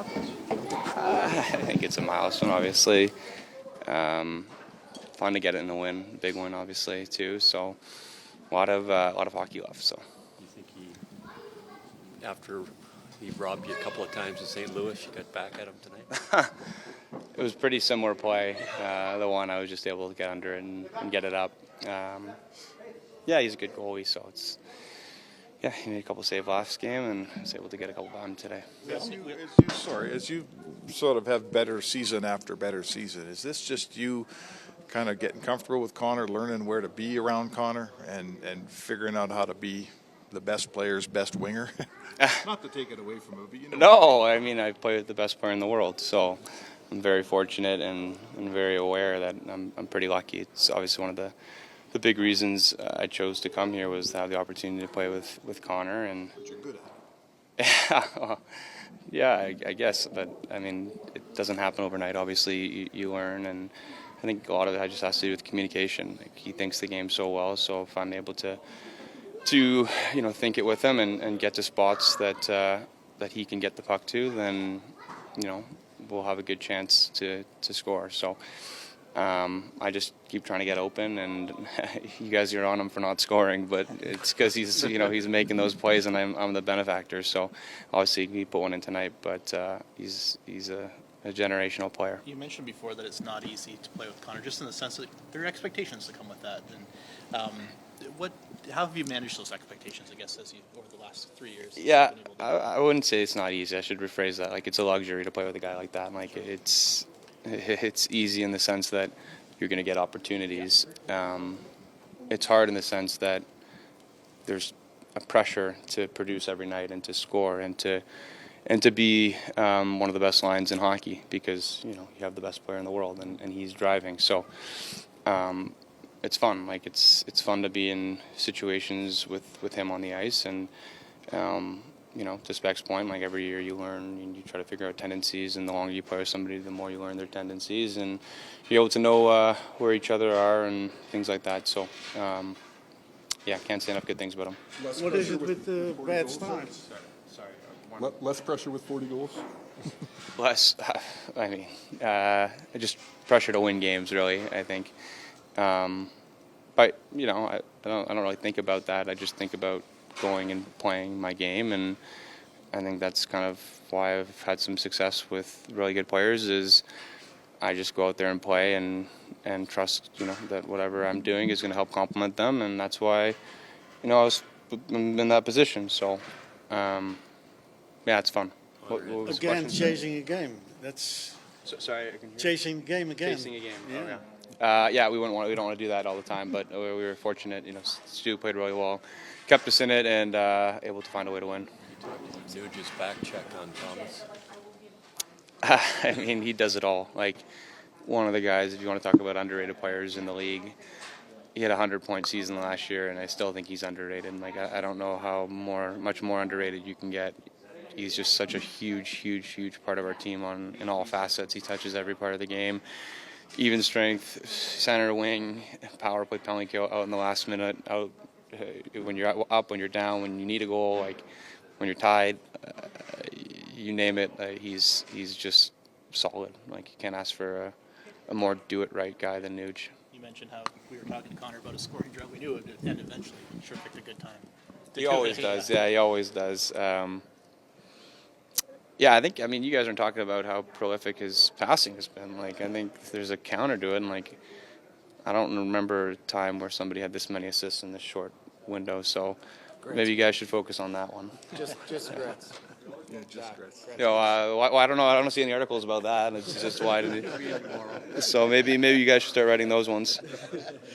accomplish? I think it's a milestone, obviously. Fun to get it in a win, big win, obviously, too. So a lot of hockey left. So. You think after he robbed you a couple of times in St. Louis, you got back at him tonight? It was pretty similar play. The one I was just able to get under it and get it up. Yeah, he's a good goalie, so it's. Yeah, he made a couple save last game and was able to get a couple by him today. As you sort of have better season after better season, is this just you kind of getting comfortable with Connor, learning where to be around Connor, and figuring out how to be the best player's best winger? Not to take it away from him, but you know. No, I mean, I play with the best player in the world, so I'm very fortunate and very aware that I'm pretty lucky. It's obviously one of the big reasons I chose to come here was to have the opportunity to play with Connor. And But you're good at it. Yeah, I guess. But, I mean, it doesn't happen overnight. Obviously, you learn. And I think a lot of it just has to do with communication. Like, he thinks the game so well. So if I'm able to think it with him and get to spots that he can get the puck to, then, we'll have a good chance to score. So I just keep trying to get open, and you guys are on him for not scoring, but it's because he's making those plays, and I'm the benefactor. So obviously he put one in tonight, but he's a generational player. You mentioned before that it's not easy to play with Connor, just in the sense that there are expectations that come with that. And how have you managed those expectations, I guess, over the last 3 years? Yeah, I wouldn't say it's not easy. I should rephrase that. Like, it's a luxury to play with a guy like that. And, like, it's easy in the sense that you're going to get opportunities. It's hard in the sense that there's a pressure to produce every night and to score and to be one of the best lines in hockey because you have the best player in the world and he's driving. So it's fun. Like it's fun to be in situations with him on the ice and. To Speck's point, like every year you learn and you try to figure out tendencies, and the longer you play with somebody, the more you learn their tendencies, and you're able to know where each other are and things like that. So, can't say enough good things about him. What is it with the bad starts? Sorry. Less pressure with 40 goals? Less, just pressure to win games, really, I think. But, I don't really think about that. I just think about going and playing my game, and I think that's kind of why I've had some success with really good players is I just go out there and play and trust that whatever I'm doing is going to help complement them, and that's why I was in that position. So it's fun. What was again, chasing a game. That's sorry. I can hear chasing the game again. Chasing a game. Yeah. We don't want to do that all the time, but we were fortunate. Stu played really well, kept us in it, and able to find a way to win. You talked to Nuge's back check on Thomas. I mean, he does it all. Like one of the guys, if you want to talk about underrated players in the league, he had a 100-point season last year, and I still think he's underrated. Like I don't know how much more underrated you can get. He's just such a huge part of our team in all facets. He touches every part of the game. Even strength, center, wing, power play, penalty kill, out in the last minute, out when you're up, when you're down, when you need a goal, like when you're tied, you name it. He's just solid. Like you can't ask for a more do-it-right guy than Nuge. You mentioned how we were talking to Connor about a scoring drought. We knew it would end eventually. Sure picked a good time. He always does. Yeah, he always does. I think, you guys are talking about how prolific his passing has been. Like, I think there's a counter to it, and, like, I don't remember a time where somebody had this many assists in this short window, so maybe you guys should focus on that one. Just Gretz. Yeah, just Gretz. I don't know. I don't see any articles about that. It's just why. So maybe you guys should start writing those ones.